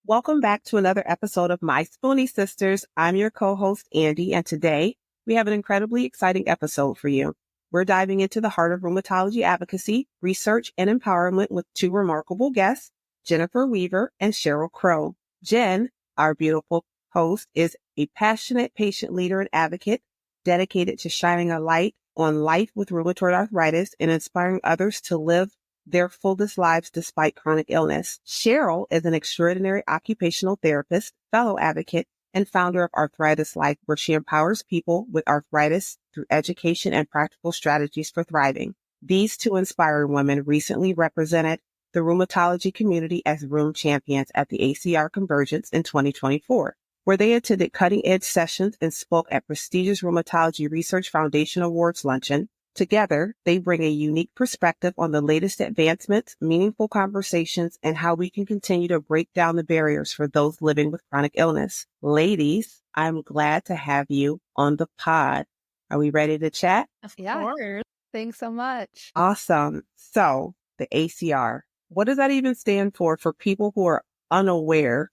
Welcome back to another episode of My Spoonie Sisters. I'm your co-host, Andy, and today we have an incredibly exciting episode for you. We're diving into the heart of rheumatology advocacy, research, and empowerment with two remarkable guests, Jennifer Weaver and Cheryl Crow. Jen, our beautiful host, is a passionate patient leader and advocate dedicated to shining a light on life with rheumatoid arthritis and inspiring others to live their fullest lives despite chronic illness. Cheryl is an extraordinary occupational therapist, fellow advocate, and founder of Arthritis Life, where she empowers people with arthritis through education and practical strategies for thriving. These two inspiring women recently represented the rheumatology community as Rheum Champions at the ACR Convergence in 2024, where they attended cutting-edge sessions and spoke at prestigious Rheumatology Research Foundation Awards luncheon. Together, they bring a unique perspective on the latest advancements, meaningful conversations, and how we can continue to break down the barriers for those living with chronic illness. Ladies, I'm glad to have you on the pod. Are we ready to chat? Of course. Thanks so much. Awesome. So, the ACR, what does that even stand for people who are unaware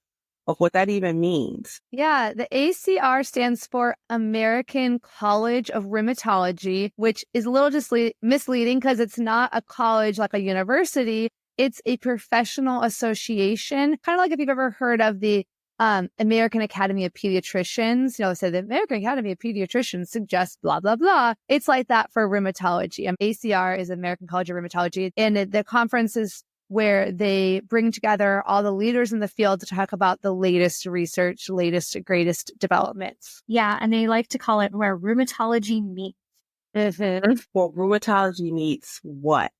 of what that even means? Yeah, the ACR stands for American College of Rheumatology, which is a little misleading because it's not a college like a university. It's a professional association, kind of like if you've ever heard of the American Academy of Pediatricians. They say the American Academy of Pediatricians suggests blah, blah, blah. It's like that for rheumatology. ACR is American College of Rheumatology, and the conference is where they bring together all the leaders in the field to talk about the latest research, latest, greatest developments. Yeah, and they like to call it where rheumatology meets. Mm-hmm. Well, rheumatology meets what?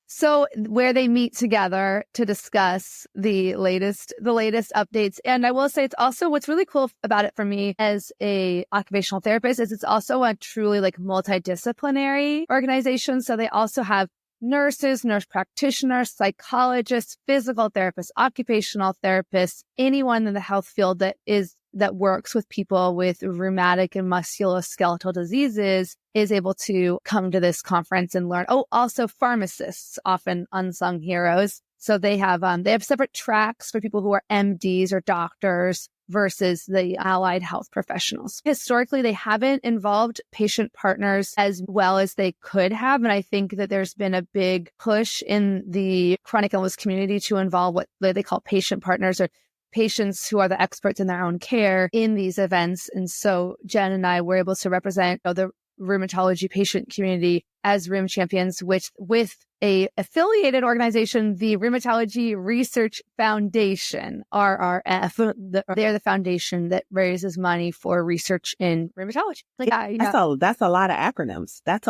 So where they meet together to discuss the latest updates. And I will say it's also what's really cool about it for me as a occupational therapist is it's also a truly multidisciplinary organization. So they also have nurses, nurse practitioners, psychologists, physical therapists, occupational therapists, anyone in the health field that works with people with rheumatic and musculoskeletal diseases is able to come to this conference and learn. Oh, also pharmacists, often unsung heroes. So they have separate tracks for people who are MDs or doctors versus the allied health professionals. Historically, they haven't involved patient partners as well as they could have. And I think that there's been a big push in the chronic illness community to involve what they call patient partners or patients who are the experts in their own care in these events. And so Jen and I were able to represent the rheumatology patient community as Rheum Champions with a affiliated organization, the Rheumatology Research Foundation, RRF. They're the foundation that raises money for research in rheumatology. That's a lot of acronyms. Of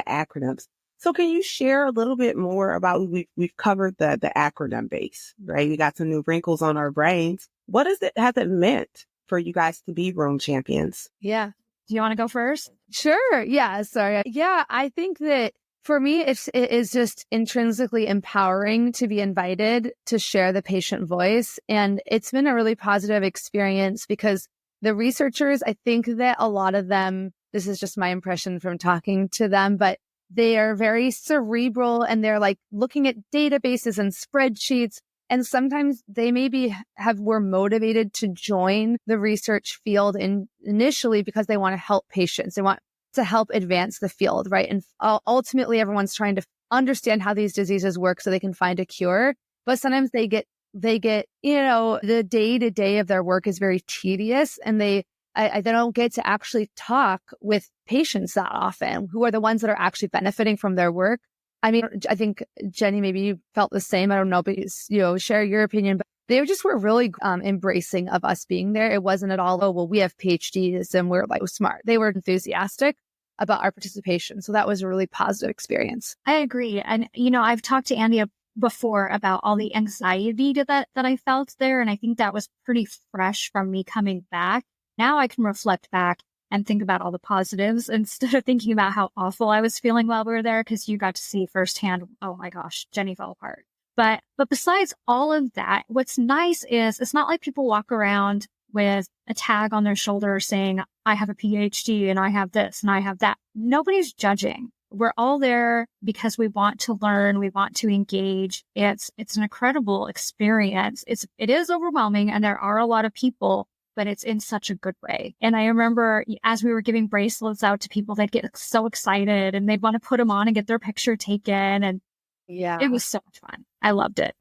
acronyms. So can you share a little bit more about, we've covered the acronym base, right? We got some new wrinkles on our brains. What has it meant for you guys to be Rheum Champions? Yeah. Do you want to go first? Sure. Yeah. Sorry. Yeah. I think that for me, it is just intrinsically empowering to be invited to share the patient voice. And it's been a really positive experience because the researchers, I think that a lot of them, this is just my impression from talking to them, but they are very cerebral and they're looking at databases and spreadsheets. And sometimes they maybe were motivated to join the research field initially because they want to help patients. They want to help advance the field, right? And ultimately, everyone's trying to understand how these diseases work so they can find a cure. But sometimes they get, the day-to-day of their work is very tedious and they don't get to actually talk with patients that often, who are the ones that are actually benefiting from their work. I mean, I think, Jenny, maybe you felt the same. I don't know, but, share your opinion. But they just were really embracing of us being there. It wasn't at all, oh, well, we have PhDs and we're smart. They were enthusiastic about our participation. So that was a really positive experience. I agree. And, I've talked to Andy before about all the anxiety that I felt there. And I think that was pretty fresh from me coming back. Now I can reflect back and think about all the positives instead of thinking about how awful I was feeling while we were there, because you got to see firsthand, oh my gosh, Jenny fell apart. But besides all of that, what's nice is it's not like people walk around with a tag on their shoulder saying, I have a PhD and I have this and I have that. Nobody's judging. we're all there because we want to learn, we want to engage. It's an incredible experience. It is overwhelming, and there are a lot of people, but it's in such a good way. And I remember as we were giving bracelets out to people, they'd get so excited and they'd want to put them on and get their picture taken. And it was so much fun. I loved it.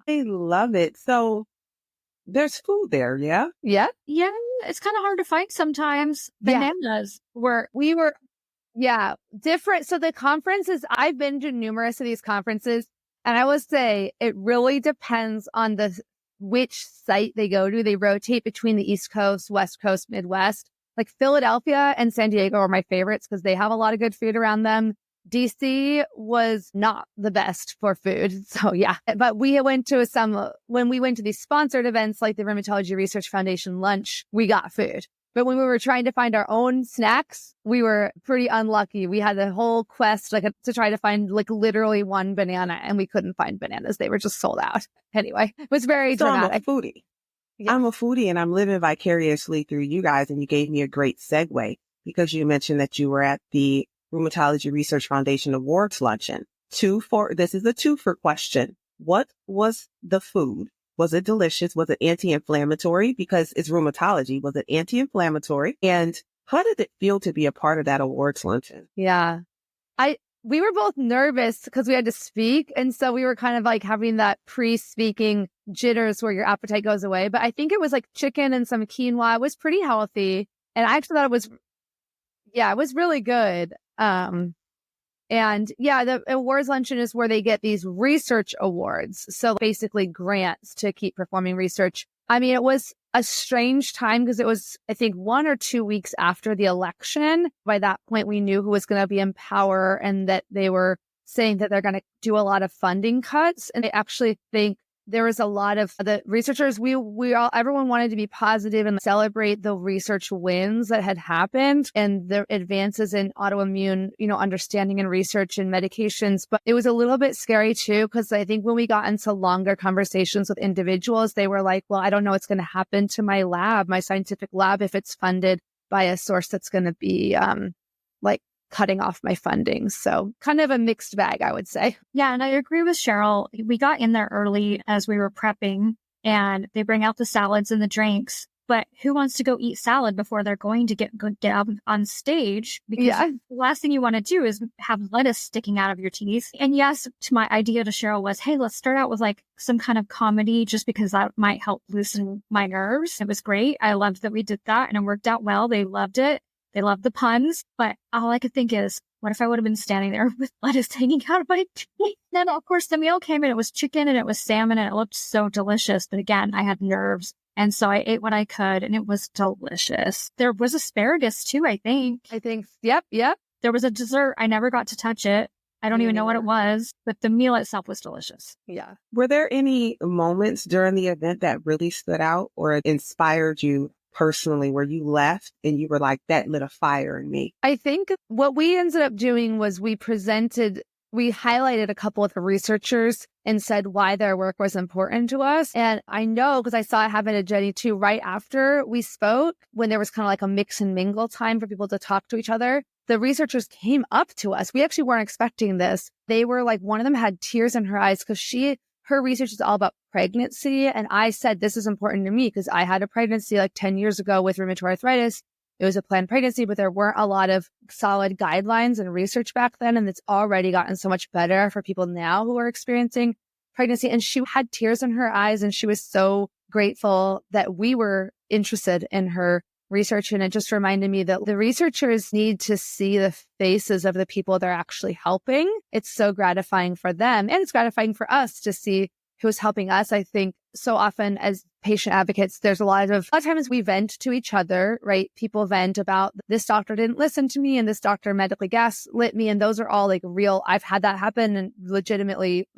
I love it. So there's food there, yeah? Yeah. Yeah. It's kind of hard to find sometimes. Bananas different. So the conferences, I've been to numerous of these conferences, and I would say it really depends on which site they go to. They rotate between the East Coast, West Coast, Midwest. Like Philadelphia and San Diego are my favorites because they have a lot of good food around them. DC was not the best for food. So yeah, but we went to when we went to these sponsored events like the Rheumatology Research Foundation lunch, we got food. But when we were trying to find our own snacks, we were pretty unlucky. We had the whole quest to try to find literally one banana, and we couldn't find bananas. They were just sold out. Anyway, it was very dramatic. I'm a foodie. Yeah. I'm a foodie, and I'm living vicariously through you guys. And you gave me a great segue because you mentioned that you were at the Rheumatology Research Foundation Awards luncheon. This is a two-for question. What was the food? Was it delicious? Was it anti-inflammatory? Because it's rheumatology. Was it anti-inflammatory? And how did it feel to be a part of that awards luncheon? Yeah. We were both nervous because we had to speak. And so we were kind of having that pre-speaking jitters where your appetite goes away. But I think it was chicken and some quinoa. It was pretty healthy. And I actually thought it was really good. The awards luncheon is where they get these research awards. So basically grants to keep performing research. I mean, it was a strange time because it was, I think, 1 or 2 weeks after the election. By that point, we knew who was going to be in power and that they were saying that they're going to do a lot of funding cuts. And I actually think there was a lot of the researchers, everyone wanted to be positive and celebrate the research wins that had happened and the advances in autoimmune, understanding and research and medications. But it was a little bit scary too, because I think when we got into longer conversations with individuals, they were like, well, I don't know what's going to happen to my lab, my scientific lab, if it's funded by a source that's going to be cutting off my funding. So kind of a mixed bag, I would say. Yeah. And I agree with Cheryl. We got in there early as we were prepping, and they bring out the salads and the drinks. But who wants to go eat salad before they're going to get up on stage? Because the last thing you want to do is have lettuce sticking out of your teeth. And yes, my idea to Cheryl was, hey, let's start out with some kind of comedy just because that might help loosen my nerves. It was great. I loved that we did that, and it worked out well. They loved it. They love the puns, but all I could think is, what if I would have been standing there with lettuce hanging out of my teeth? Then, of course, the meal came and it was chicken and it was salmon and it looked so delicious. But again, I had nerves. And so I ate what I could and it was delicious. There was asparagus too, I think. Yep. There was a dessert. I never got to touch it. I don't even know what it was, but the meal itself was delicious. Yeah. Were there any moments during the event that really stood out or inspired you personally, where you left and you were like, that lit a fire in me? I think what we ended up doing was we highlighted a couple of the researchers and said why their work was important to us. And I know because I saw it happen to Jenny too, right after we spoke, when there was kind of a mix and mingle time for people to talk to each other, the researchers came up to us. We actually weren't expecting this. They were one of them had tears in her eyes because her research is all about pregnancy. And I said, this is important to me because I had a pregnancy 10 years ago with rheumatoid arthritis. It was a planned pregnancy, but there weren't a lot of solid guidelines and research back then. And it's already gotten so much better for people now who are experiencing pregnancy. And she had tears in her eyes and she was so grateful that we were interested in her research. And it just reminded me that the researchers need to see the faces of the people they're actually helping. It's so gratifying for them. And it's gratifying for us to see who's helping us. I think so often as patient advocates, there's a lot of times we vent to each other, right? People vent about this doctor didn't listen to me and this doctor medically gaslit me. And those are all real. I've had that happen and legitimately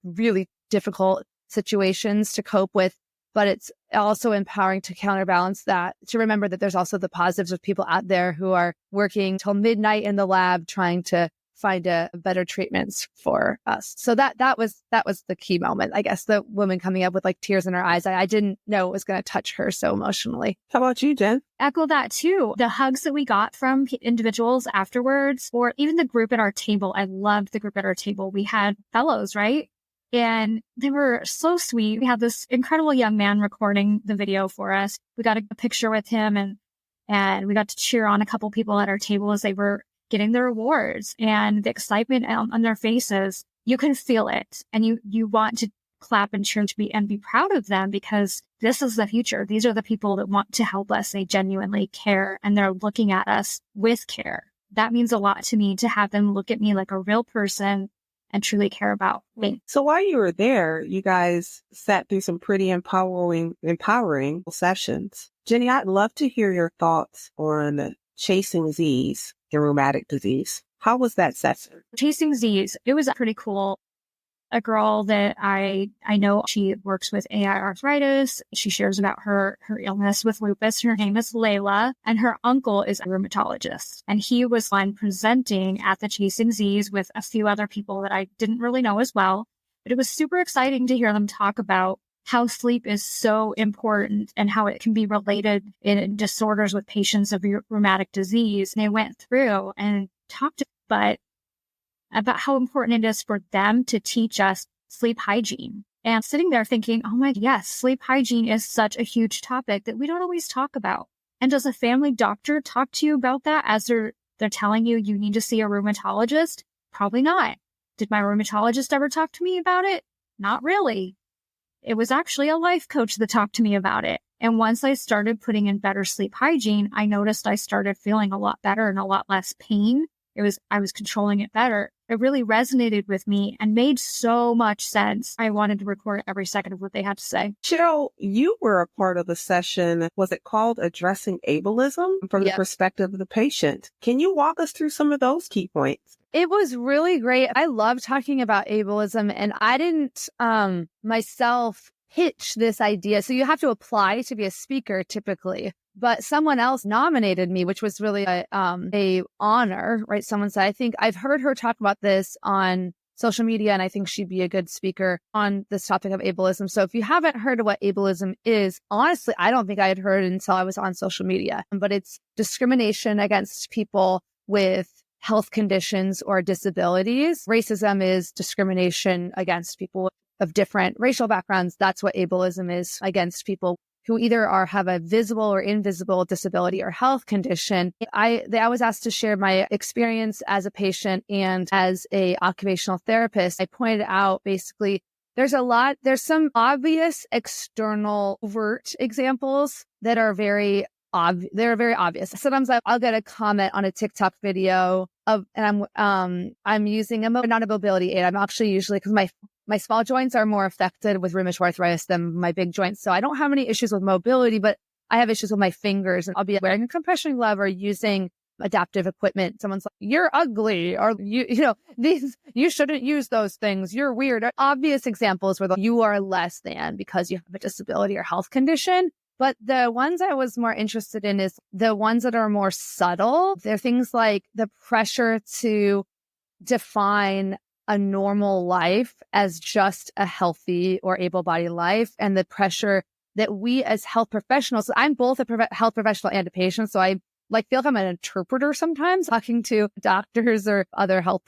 really difficult situations to cope with. But it's also empowering to counterbalance that, to remember that there's also the positives of people out there who are working till midnight in the lab trying to find a better treatments for us. So that was the key moment. I guess the woman coming up with like tears in her eyes. I didn't know it was going to touch her so emotionally. How about you, Jen? Echo that too. The hugs that we got from individuals afterwards, or even the group at our table. I loved the group at our table. We had fellows, right? And they were so sweet. We had this incredible young man recording the video for us. We got a picture with him and we got to cheer on a couple people at our table as they were getting their awards, and the excitement on their faces. You can feel it, and you want to clap and cheer and be proud of them, because this is the future. These are the people that want to help us. They genuinely care, and they're looking at us with care. That means a lot to me, to have them look at me like a real person and truly care about me. So while you were there, you guys sat through some pretty empowering sessions. Jenny, I'd love to hear your thoughts on chasing Z's in rheumatic disease. How was that session? Chasing Z's, it was pretty cool. A girl that I know, she works with AI arthritis. She shares about her illness with lupus. Her name is Layla, and her uncle is a rheumatologist. And he was one presenting at the Chasing Z's with a few other people that I didn't really know as well. But it was super exciting to hear them talk about how sleep is so important and how it can be related in disorders with patients of rheumatic disease. And they went through and talked about how important it is for them to teach us sleep hygiene. And sitting there thinking, oh my, yes, sleep hygiene is such a huge topic that we don't always talk about. And does a family doctor talk to you about that as they're telling you need to see a rheumatologist? Probably not. Did my rheumatologist ever talk to me about it? Not really. It was actually a life coach that talked to me about it. And once I started putting in better sleep hygiene, I noticed I started feeling a lot better and a lot less pain. I was controlling it better. It really resonated with me and made so much sense. I wanted to record every second of what they had to say. Cheryl, you were a part of the session. Was it called Addressing Ableism from the perspective of the patient? Can you walk us through some of those key points? It was really great. I love talking about ableism, and I didn't myself pitch this idea. So you have to apply to be a speaker typically. But someone else nominated me, which was really a honor, right? Someone said, I think I've heard her talk about this on social media, and I think she'd be a good speaker on this topic of ableism. So if you haven't heard of what ableism is, honestly, I don't think I had heard it until I was on social media. But it's discrimination against people with health conditions or disabilities. Racism is discrimination against people of different racial backgrounds. That's what ableism is, against people who either have a visible or invisible disability or health condition. I was asked to share my experience as a patient and as a occupational therapist. I pointed out basically there's some obvious external overt examples that are very obvious. Sometimes I'll get a comment on a TikTok video and I'm using not a mobility aid. I'm actually usually, because my small joints are more affected with rheumatoid arthritis than my big joints. So I don't have any issues with mobility, but I have issues with my fingers, and I'll be wearing a compression glove or using adaptive equipment. Someone's like, you're ugly, or you shouldn't use those things. You're weird. Obvious examples where you are less than because you have a disability or health condition. But the ones I was more interested in is the ones that are more subtle. They're things like the pressure to define a normal life as just a healthy or able-bodied life, and the pressure that we as health professionals, I'm both a health professional and a patient, so I feel like I'm an interpreter sometimes, talking to doctors or other health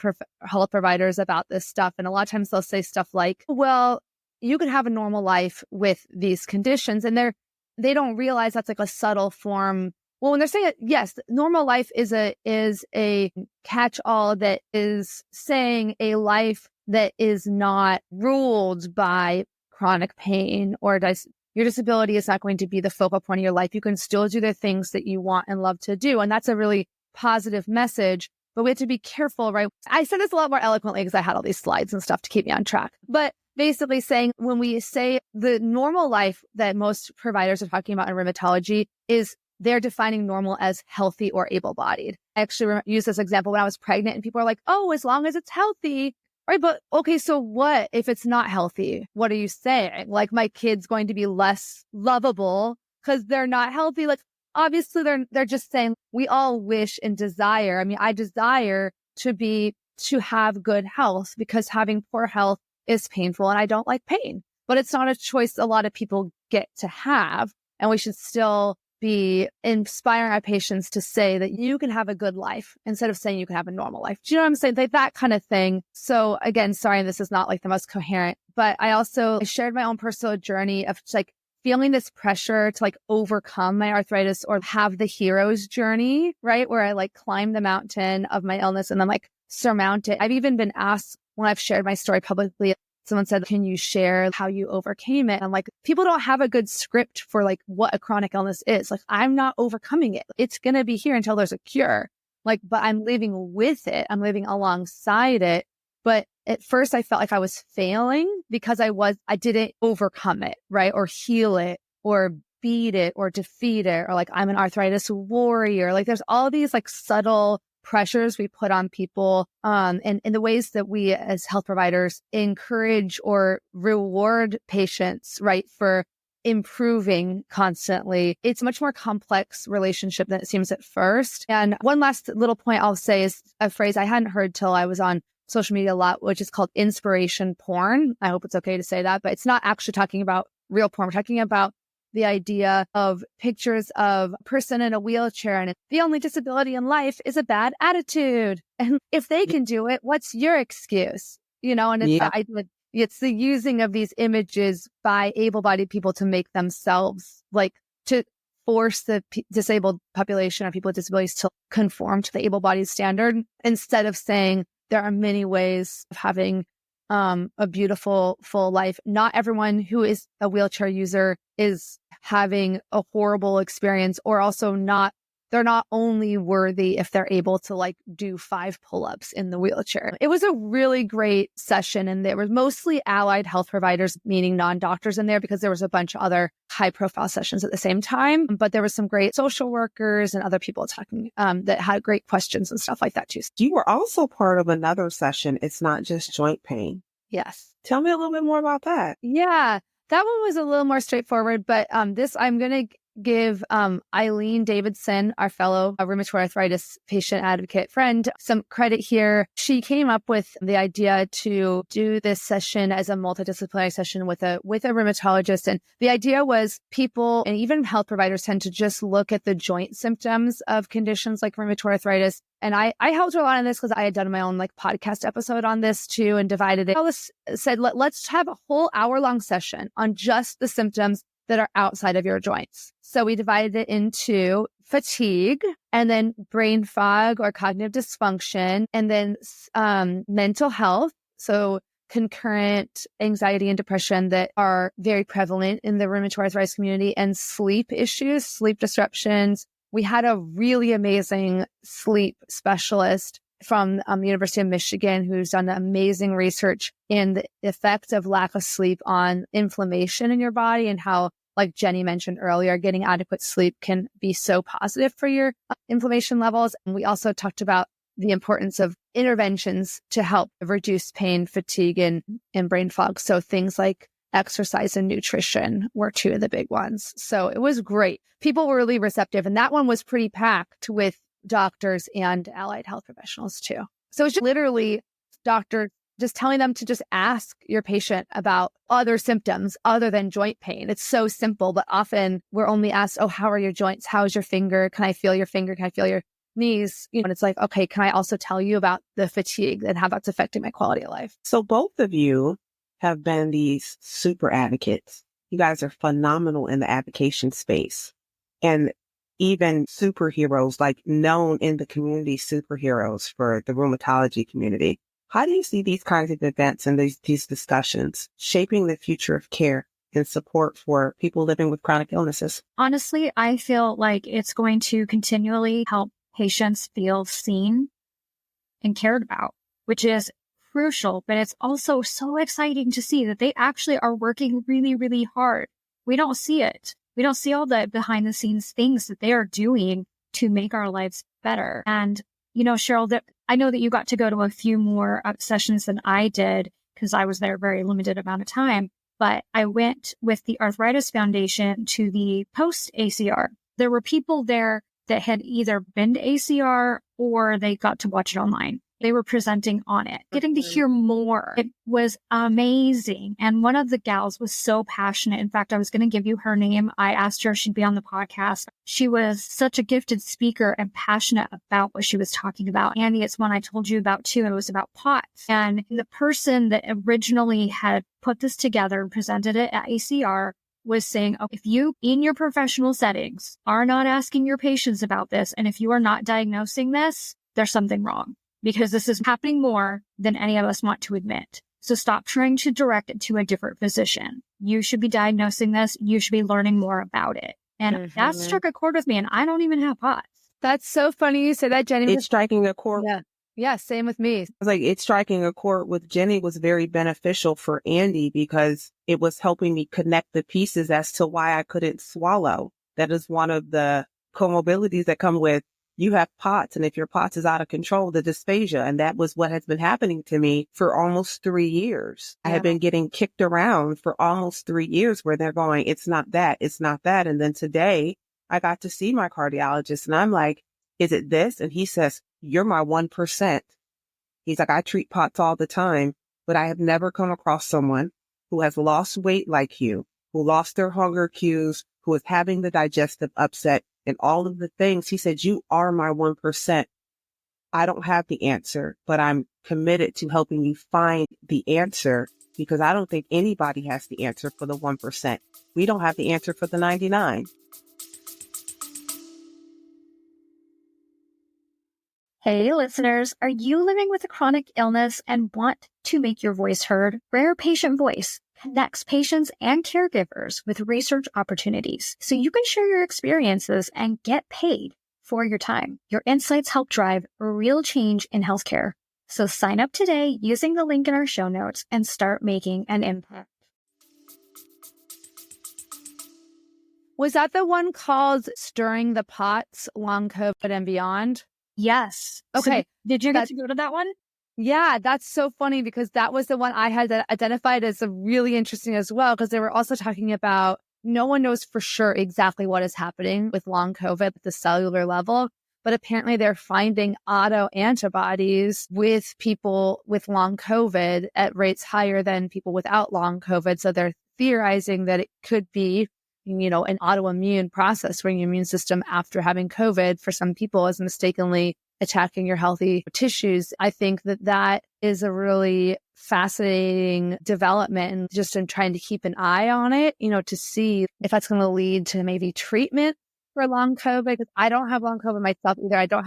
providers about this stuff. And a lot of times they'll say stuff like, well, you could have a normal life with these conditions, and they don't realize that's like a subtle form. Well, when they're saying it, yes, normal life is a catch-all that is saying a life that is not ruled by chronic pain, or your disability is not going to be the focal point of your life. You can still do the things that you want and love to do. And that's a really positive message, but we have to be careful, right? I said this a lot more eloquently because I had all these slides and stuff to keep me on track. But basically saying, when we say the normal life that most providers are talking about in rheumatology is they're defining normal as healthy or able-bodied. I actually used this example when I was pregnant, and people are like, oh, as long as it's healthy. Right. But okay, so what if it's not healthy? What are you saying? Like, my kid's going to be less lovable because they're not healthy? Like, obviously they're just saying we all wish and desire. I mean, I desire to be to have good health because having poor health is painful and I don't like pain. But it's not a choice a lot of people get to have. And we should still be inspiring our patients to say that you can have a good life instead of saying you can have a normal life. Do you know what I'm saying? Like that kind of thing. So again, sorry, this is not like the most coherent, but I shared my own personal journey of like feeling this pressure to like overcome my arthritis or have the hero's journey, right? Where I like climb the mountain of my illness and then like surmount it. I've even been asked when I've shared my story publicly, someone said, can you share how you overcame it? I'm like, people don't have a good script for like what a chronic illness is. Like, I'm not overcoming it. It's going to be here until there's a cure. Like, but I'm living with it. I'm living alongside it. But at first I felt like I was failing because I didn't overcome it, right? Or heal it or beat it or defeat it. Or like, I'm an arthritis warrior. Like there's all these like subtle pressures we put on people, and in the ways that we as health providers encourage or reward patients, right, for improving constantly. It's a much more complex relationship than it seems at first. And one last little point I'll say is a phrase I hadn't heard till I was on social media a lot, which is called inspiration porn. I hope it's okay to say that, but it's not actually talking about real porn. We're talking about the idea of pictures of a person in a wheelchair and the only disability in life is a bad attitude. And if they can do it, what's your excuse? You know, and it's the using of these images by able-bodied people to make themselves like to force the disabled population or people with disabilities to conform to the able-bodied standard instead of saying there are many ways of having a beautiful, full life. Not everyone who is a wheelchair user is having a horrible experience, or also they're not only worthy if they're able to like do 5 pull-ups in the wheelchair. It was a really great session, and there was mostly allied health providers, meaning non-doctors in there, because there was a bunch of other high-profile sessions at the same time. But there were some great social workers and other people talking that had great questions and stuff like that too. You were also part of another session. It's not just joint pain. Yes. Tell me a little bit more about that. Yeah, that one was a little more straightforward, but this I'm going to give Eileen Davidson, our fellow rheumatoid arthritis patient advocate friend, some credit here. She came up with the idea to do this session as a multidisciplinary session with a rheumatologist. And the idea was people and even health providers tend to just look at the joint symptoms of conditions like rheumatoid arthritis. And I helped her a lot on this because I had done my own like podcast episode on this too and divided it. I said, let's have a whole hour-long session on just the symptoms that are outside of your joints. So we divided it into fatigue and then brain fog or cognitive dysfunction and then mental health. So concurrent anxiety and depression that are very prevalent in the rheumatoid arthritis community, and sleep issues, sleep disruptions. We had a really amazing sleep specialist from the University of Michigan who's done amazing research in the effect of lack of sleep on inflammation in your body, and how, like Jenny mentioned earlier, getting adequate sleep can be so positive for your inflammation levels. And we also talked about the importance of interventions to help reduce pain, fatigue, and brain fog. So things like exercise and nutrition were 2 of the big ones. So it was great. People were really receptive. And that one was pretty packed with doctors and allied health professionals too. So it's just literally doctors just telling them to just ask your patient about other symptoms other than joint pain. It's so simple, but often we're only asked, oh, how are your joints? How's your finger? Can I feel your finger? Can I feel your knees? You know, and it's like, okay, can I also tell you about the fatigue and how that's affecting my quality of life? So both of you have been these super advocates. You guys are phenomenal in the advocacy space, and even superheroes, like known in the community superheroes for the rheumatology community. How do you see these kinds of events and these discussions shaping the future of care and support for people living with chronic illnesses? Honestly, I feel like it's going to continually help patients feel seen and cared about, which is crucial, but it's also so exciting to see that they actually are working really, really hard. We don't see it. We don't see all the behind the scenes things that they are doing to make our lives better. And, you know, Cheryl, that I know that you got to go to a few more sessions than I did because I was there a very limited amount of time, but I went with the Arthritis Foundation to the post ACR. There were people there that had either been to ACR or they got to watch it online. they were presenting on it, getting to hear more. It was amazing. And one of the gals was so passionate. In fact, I was going to give you her name. I asked her if she'd be on the podcast. She was such a gifted speaker and passionate about what she was talking about. Andy, it's one I told you about too. It was about POTS. And the person that originally had put this together and presented it at ACR was saying, oh, if you in your professional settings are not asking your patients about this, and if you are not diagnosing this, there's something wrong, because this is happening more than any of us want to admit. So stop trying to direct it to a different physician. You should be diagnosing this. You should be learning more about it. And that struck a chord with me, and I don't even have POTS. That's so funny you say that, Jenny. It's striking a chord. Yeah, same with me. I was like, it's striking a chord with Jenny was very beneficial for Andy because it was helping me connect the pieces as to why I couldn't swallow. That is one of the comorbidities that come with you have POTS. And if your POTS is out of control, the dysphagia. And that was what has been happening to me for almost 3 years. I have been getting kicked around for almost 3 years where they're going, it's not that, it's not that. And then today I got to see my cardiologist and I'm like, is it this? And he says, you're my 1%. He's like, I treat POTS all the time, but I have never come across someone who has lost weight like you, who lost their hunger cues, who is having the digestive upset and all of the things. He said, you are my 1%. I don't have the answer, but I'm committed to helping you find the answer because I don't think anybody has the answer for the 1%. We don't have the answer for the 99. Hey, listeners, are you living with a chronic illness and want to make your voice heard? Rare Patient Voice connects patients and caregivers with research opportunities so you can share your experiences and get paid for your time. Your insights help drive real change in healthcare. So sign up today using the link in our show notes and start making an impact. Was that the one called Stirring the Pots, Long COVID and Beyond? Yes. Okay. So did you get to go to that one? Yeah, that's so funny because that was the one I had identified as a really interesting as well, because they were also talking about no one knows for sure exactly what is happening with long COVID at the cellular level, but apparently they're finding auto antibodies with people with long COVID at rates higher than people without long COVID. So they're theorizing that it could be, you know, an autoimmune process where your immune system after having COVID for some people is mistakenly attacking your healthy tissues. I think that that is a really fascinating development, and just in trying to keep an eye on it, you know, to see if that's going to lead to maybe treatment for long COVID. Because I don't have long COVID myself either. I don't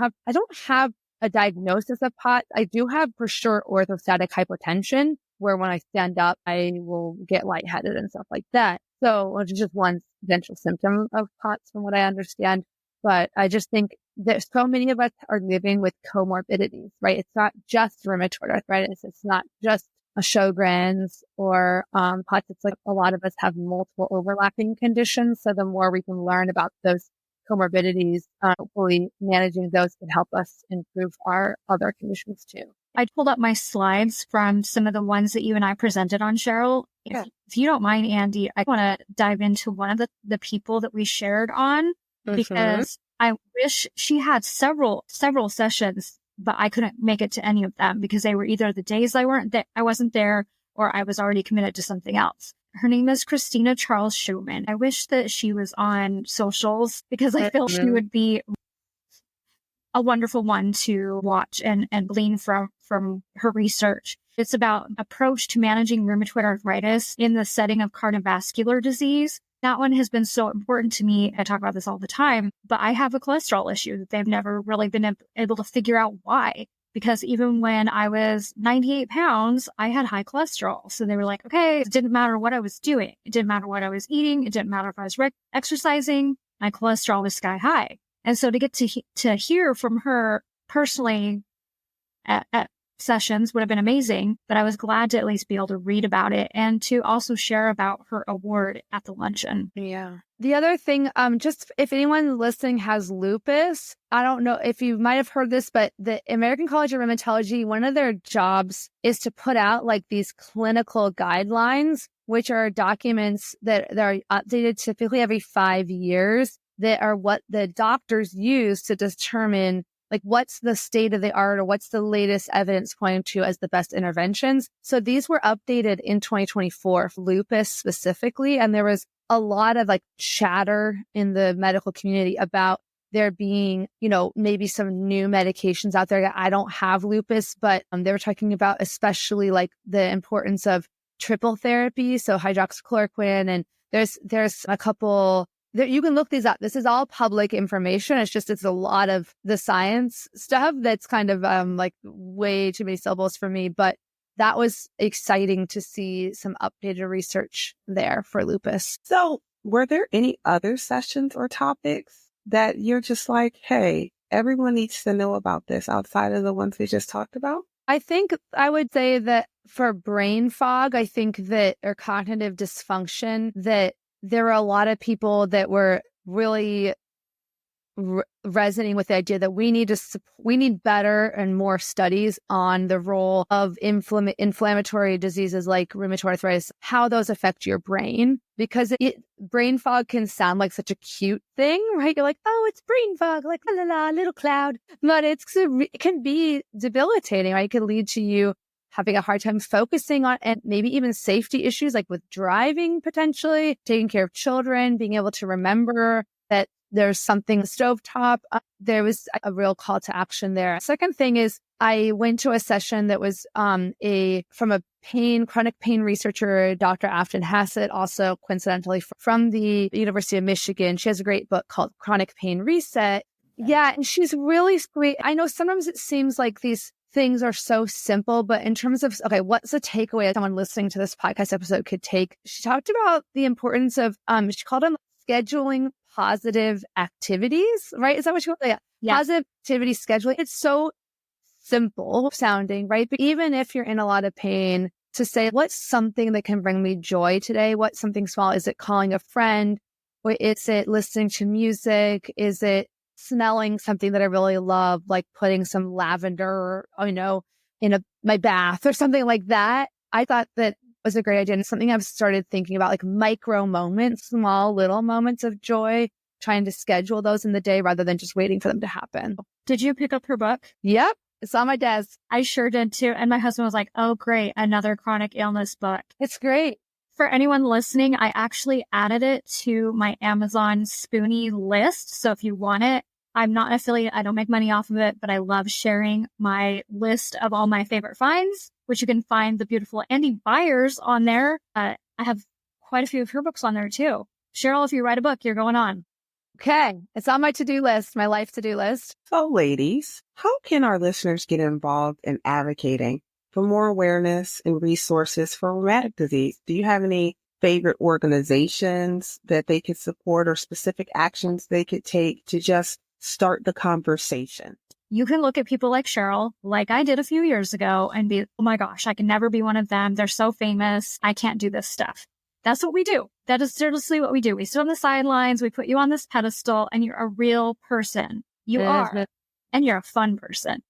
have a diagnosis of POTS. I do have for sure orthostatic hypotension, where when I stand up, I will get lightheaded and stuff like that. So it's just one potential symptom of POTS from what I understand. But I just think that so many of us are living with comorbidities, right? It's not just rheumatoid arthritis. It's not just a Sjogren's or POTS. It's like a lot of us have multiple overlapping conditions. So the more we can learn about those comorbidities, hopefully managing those can help us improve our other conditions too. I pulled up my slides from some of the ones that you and I presented on, Cheryl. If you don't mind, Andy, I want to dive into one of the people that we shared on, because I wish she had several sessions, but I couldn't make it to any of them because they were either the days I wasn't there, or I was already committed to something else. Her name is Christina Charles Schumann. I wish that she was on socials because I feel she would be a wonderful one to watch and glean from her research. It's about approach to managing rheumatoid arthritis in the setting of cardiovascular disease. That one has been so important to me. I talk about this all the time, but I have a cholesterol issue that they've never really been able to figure out why. Because even when I was 98 pounds, I had high cholesterol. So they were like, okay, it didn't matter what I was doing. It didn't matter what I was eating. It didn't matter if I was exercising. My cholesterol was sky high. And so to get to hear from her personally at sessions would have been amazing, but I was glad to at least be able to read about it and to also share about her award at the luncheon. Yeah. The other thing, just if anyone listening has lupus, I don't know if you might have heard this, but the American College of Rheumatology, one of their jobs is to put out like these clinical guidelines, which are documents that are updated typically every 5 years, that are what the doctors use to determine like what's the state of the art or what's the latest evidence pointing to as the best interventions. So these were updated in 2024 for lupus specifically. And there was a lot of like chatter in the medical community about there being, maybe some new medications out there. I don't have lupus, but they were talking about especially like the importance of triple therapy. So hydroxychloroquine, and there's a couple that you can look these up. This is all public information. It's a lot of the science stuff that's kind of like way too many syllables for me, but that was exciting to see some updated research there for lupus. So were there any other sessions or topics that you're just like, hey, everyone needs to know about this outside of the ones we just talked about? I think I would say that for brain fog, or cognitive dysfunction, that there were a lot of people that were really resonating with the idea that we need better and more studies on the role of inflammatory diseases like rheumatoid arthritis, how those affect your brain, because brain fog can sound like such a cute thing, right? You're like, oh, it's brain fog, like la la la, little cloud, but it can be debilitating, right? It can lead to you having a hard time focusing on, and maybe even safety issues like with driving, potentially taking care of children, being able to remember that there's something stovetop. There was a real call to action there. Second thing is I went to a session that was from a chronic pain researcher, Dr. Afton Hassett, also coincidentally from the University of Michigan. She has a great book called Chronic Pain Reset. Yeah, and she's really sweet. I know sometimes it seems like these things are so simple, but in terms of, okay, what's the takeaway that someone listening to this podcast episode could take? She talked about the importance of, she called them scheduling positive activities, right? Is that what you call it? Yeah. Positive activity scheduling. It's so simple sounding, right? But even if you're in a lot of pain, to say, what's something that can bring me joy today? What's something small? Is it calling a friend? Or is it listening to music? Is it smelling something that I really love, like putting some lavender, in my bath or something like that? I thought that was a great idea. And something I've started thinking about, like micro moments, small little moments of joy, trying to schedule those in the day rather than just waiting for them to happen. Did you pick up her book? Yep. It's on my desk. I sure did too. And my husband was like, oh, great. Another chronic illness book. It's great. For anyone listening, I actually added it to my Amazon Spoonie list. So if you want it, I'm not an affiliate. I don't make money off of it, but I love sharing my list of all my favorite finds, which you can find the beautiful Andy Byers on there. I have quite a few of her books on there too. Cheryl, if you write a book, you're going on. Okay. It's on my to-do list, my life to-do list. So ladies, how can our listeners get involved in advocating for more awareness and resources for rheumatic disease? Do you have any favorite organizations that they could support or specific actions they could take to just start the conversation? You can look at people like Cheryl, like I did a few years ago, and be, oh my gosh, I can never be one of them. They're so famous. I can't do this stuff. That's what we do. That is seriously what we do. We sit on the sidelines. We put you on this pedestal, and you're a real person. You are. And you're a fun person.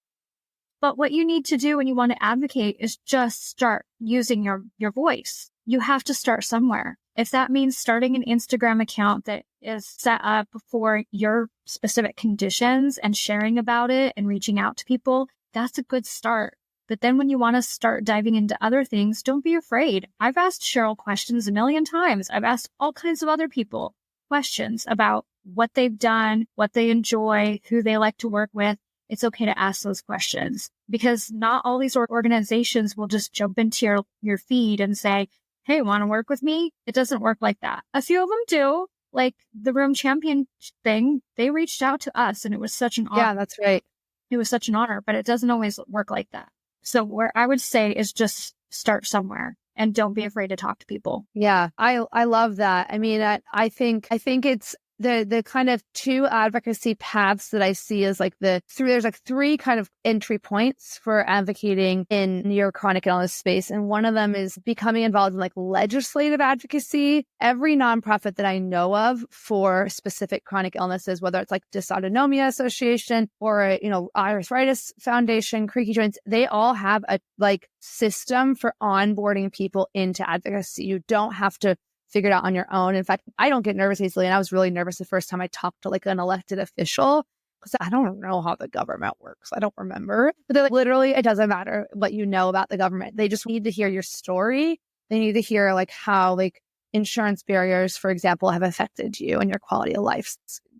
But what you need to do when you want to advocate is just start using your voice. You have to start somewhere. If that means starting an Instagram account that is set up for your specific conditions and sharing about it and reaching out to people, that's a good start. But then when you want to start diving into other things, don't be afraid. I've asked Cheryl questions a million times. I've asked all kinds of other people questions about what they've done, what they enjoy, who they like to work with. It's okay to ask those questions because not all these organizations will just jump into your feed and say, hey, want to work with me? It doesn't work like that. A few of them do. Like the Rheum Champions thing, they reached out to us and it was such an honor. Yeah, that's right. It was such an honor, but it doesn't always work like that. So where I would say is just start somewhere and don't be afraid to talk to people. Yeah, I love that. I mean, I think it's the kind of two advocacy paths that I see is like there's like three kind of entry points for advocating in your chronic illness space. And one of them is becoming involved in like legislative advocacy. Every nonprofit that I know of for specific chronic illnesses, whether it's like Dysautonomia Association or, Arthritis Foundation, Creaky Joints, they all have a like system for onboarding people into advocacy. You don't have to figure it out on your own. In fact, I don't get nervous easily. And I was really nervous the first time I talked to like an elected official. because I don't know how the government works. I don't remember. But they're like, literally, it doesn't matter what you know about the government. They just need to hear your story. They need to hear like how like insurance barriers, for example, have affected you and your quality of life.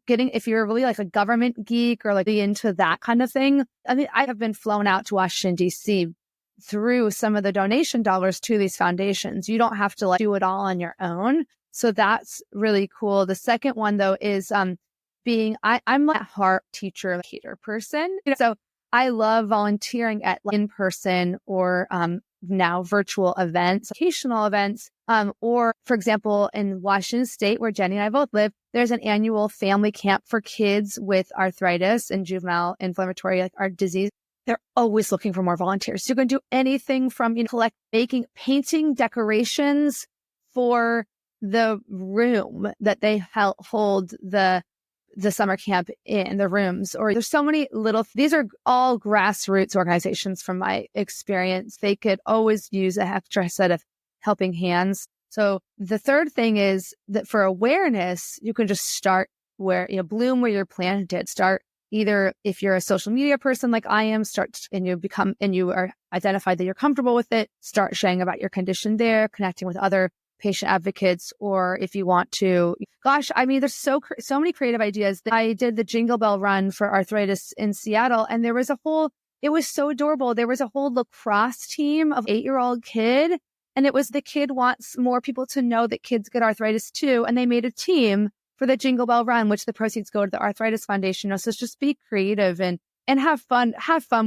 If you're really like a government geek or like into that kind of thing, I mean, I have been flown out to Washington, D.C. through some of the donation dollars to these foundations. You don't have to like do it all on your own. So that's really cool. The second one though is I'm like a heart teacher, hater person. So I love volunteering at like, in-person or now virtual events, occasional events. Or for example, in Washington State, where Jenny and I both live, there's an annual family camp for kids with arthritis and juvenile inflammatory like heart disease. They're always looking for more volunteers. So you can do anything from, painting decorations for the room that they hold the summer camp in the rooms, or there's so many these are all grassroots organizations from my experience. They could always use an extra set of helping hands. So the third thing is that for awareness, you can just start bloom where you're planted. Start either if you're a social media person like I am, you are identified that you're comfortable with it, start sharing about your condition there, connecting with other patient advocates, or if you want to, there's so many creative ideas. I did the Jingle Bell Run for arthritis in Seattle, and it was so adorable. There was a whole lacrosse team of 8-year-old kid, and it was the kid wants more people to know that kids get arthritis too, and they made a team for the Jingle Bell Run, which the proceeds go to the Arthritis Foundation. So it's just be creative and have fun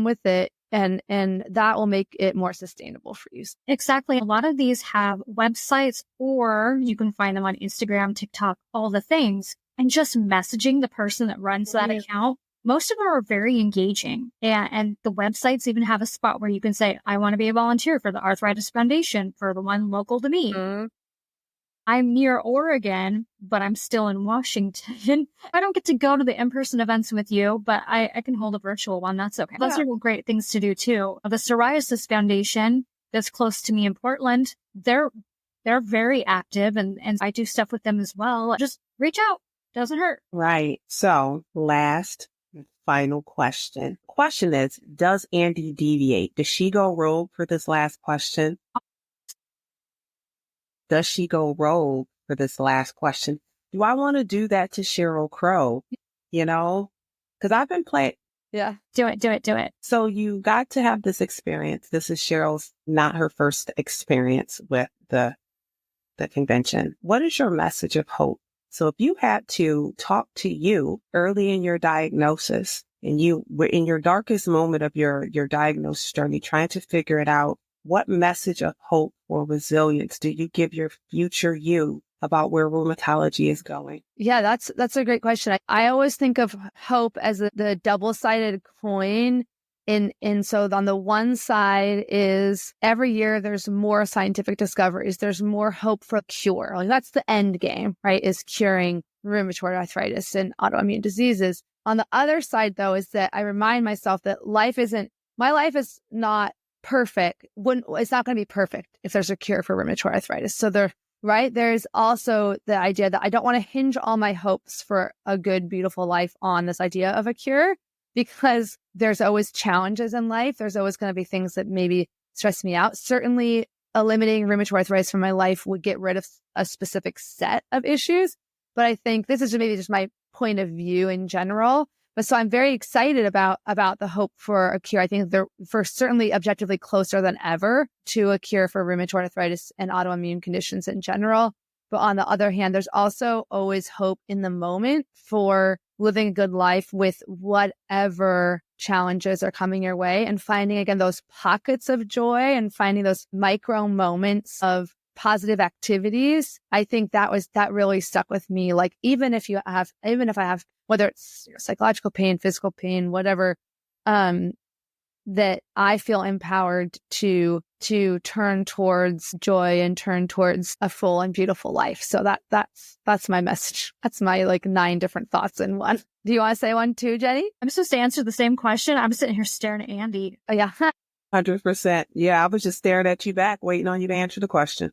with it. And that will make it more sustainable for you. Exactly. A lot of these have websites, or you can find them on Instagram, TikTok, all the things. And just messaging the person that runs that account. Most of them are very engaging. And the websites even have a spot where you can say, I want to be a volunteer for the Arthritis Foundation, for the one local to me. Mm-hmm. I'm near Oregon, but I'm still in Washington. I don't get to go to the in-person events with you, but I can hold a virtual one. That's okay. Yeah. Those are great things to do too. The Psoriasis Foundation that's close to me in Portland, they're very active, and I do stuff with them as well. Just reach out. Doesn't hurt. Right. So last and final question. Question is, does Andy deviate? Does she go rogue for this last question? Does she go rogue for this last question? Do I want to do that to Cheryl Crow? Because I've been playing. Yeah. Do it. So you got to have this experience. This is Cheryl's, not her first experience with the convention. What is your message of hope? So if you had to talk to you early in your diagnosis, and you were in your darkest moment of your diagnosis journey, trying to figure it out, what message of hope or resilience do you give your future you about where rheumatology is going? Yeah, that's a great question. I always think of hope as the double-sided coin. So on the one side is every year there's more scientific discoveries. There's more hope for a cure. Like that's the end game, right? Is curing rheumatoid arthritis and autoimmune diseases. On the other side, though, is that I remind myself that my life is not perfect. It's not going to be perfect if there's a cure for rheumatoid arthritis. So there's also the idea that I don't want to hinge all my hopes for a good, beautiful life on this idea of a cure, because there's always challenges in life. There's always going to be things that maybe stress me out. Certainly, eliminating rheumatoid arthritis from my life would get rid of a specific set of issues. But I think this is maybe just my point of view in general. But so I'm very excited about the hope for a cure. I think they're certainly objectively closer than ever to a cure for rheumatoid arthritis and autoimmune conditions in general. But on the other hand, there's also always hope in the moment for living a good life with whatever challenges are coming your way, and finding, again, those pockets of joy and finding those micro moments of positive activities. I think that really stuck with me. Like, even if I have, whether it's psychological pain, physical pain, whatever, that I feel empowered to turn towards joy and turn towards a full and beautiful life. So that's my message. That's my 9 different thoughts in one. Do you want to say one too, Jenny? I'm supposed to answer the same question. I'm sitting here staring at Andy. Oh, yeah. 100%. Yeah, I was just staring at you back, waiting on you to answer the question.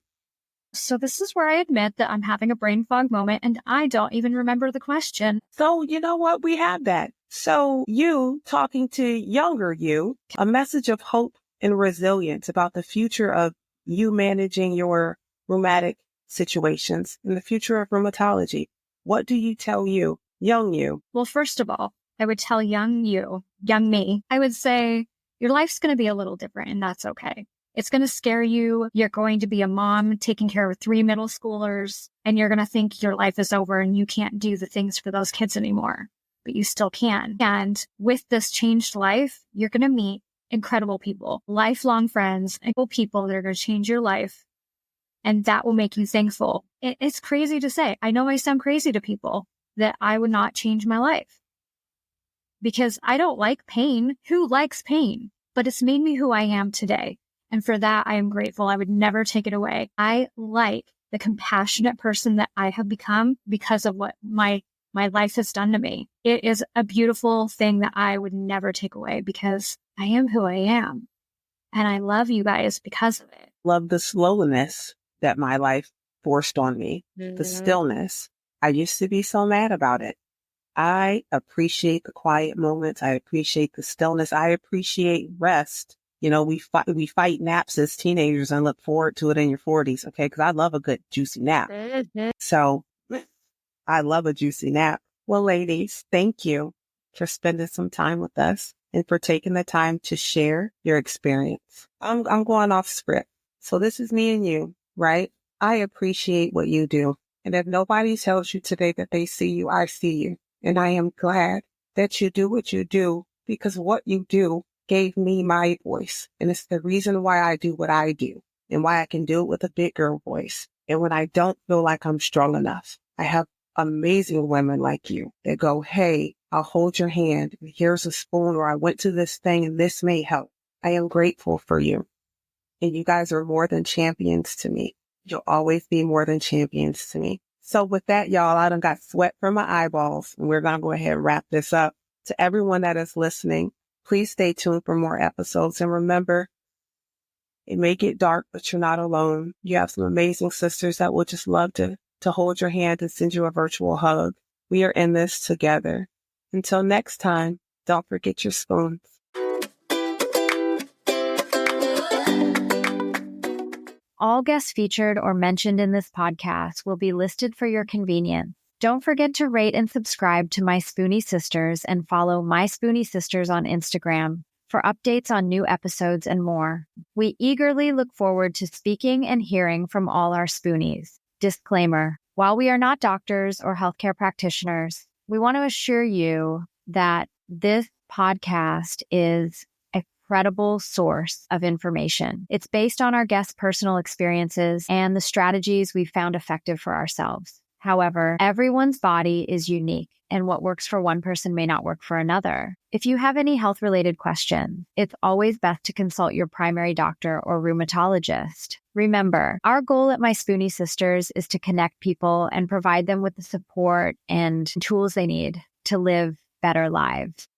So this is where I admit that I'm having a brain fog moment and I don't even remember the question. So you know what? We have that. So you talking to younger you, a message of hope and resilience about the future of you managing your rheumatic situations and the future of rheumatology. What do you tell you, young you? Well, first of all, I would tell young me, I would say your life's going to be a little different, and that's okay. It's going to scare you. You're going to be a mom taking care of 3 middle schoolers, and you're going to think your life is over and you can't do the things for those kids anymore, but you still can. And with this changed life, you're going to meet incredible people, lifelong friends, people that are going to change your life. And that will make you thankful. It's crazy to say. I know I sound crazy to people that I would not change my life because I don't like pain. Who likes pain? But it's made me who I am today. And for that, I am grateful. I would never take it away. I like the compassionate person that I have become because of what my life has done to me. It is a beautiful thing that I would never take away because I am who I am. And I love you guys because of it. Love the slowness that my life forced on me, the stillness. I used to be so mad about it. I appreciate the quiet moments. I appreciate the stillness. I appreciate rest. You know, we fight naps as teenagers and look forward to it in your 40s, okay? Because I love a good juicy nap. So I love a juicy nap. Well, ladies, thank you for spending some time with us and for taking the time to share your experience. I'm going off script. So this is me and you, right? I appreciate what you do. And if nobody tells you today that they see you, I see you. And I am glad that you do what you do because what you do gave me my voice. And it's the reason why I do what I do and why I can do it with a big girl voice. And when I don't feel like I'm strong enough, I have amazing women like you that go, hey, I'll hold your hand. And here's a spoon, or I went to this thing and this may help. I am grateful for you. And you guys are more than champions to me. You'll always be more than champions to me. So with that, y'all, I done got sweat from my eyeballs. And we're going to go ahead and wrap this up. To everyone that is listening, please stay tuned for more episodes. And remember, it may get dark, but you're not alone. You have some amazing sisters that will just love to hold your hand and send you a virtual hug. We are in this together. Until next time, don't forget your spoons. All guests featured or mentioned in this podcast will be listed for your convenience. Don't forget to rate and subscribe to My Spoonie Sisters and follow My Spoonie Sisters on Instagram for updates on new episodes and more. We eagerly look forward to speaking and hearing from all our Spoonies. Disclaimer: while we are not doctors or healthcare practitioners, we want to assure you that this podcast is a credible source of information. It's based on our guests' personal experiences and the strategies we've found effective for ourselves. However, everyone's body is unique, and what works for one person may not work for another. If you have any health-related questions, it's always best to consult your primary doctor or rheumatologist. Remember, our goal at My Spoonie Sisters is to connect people and provide them with the support and tools they need to live better lives.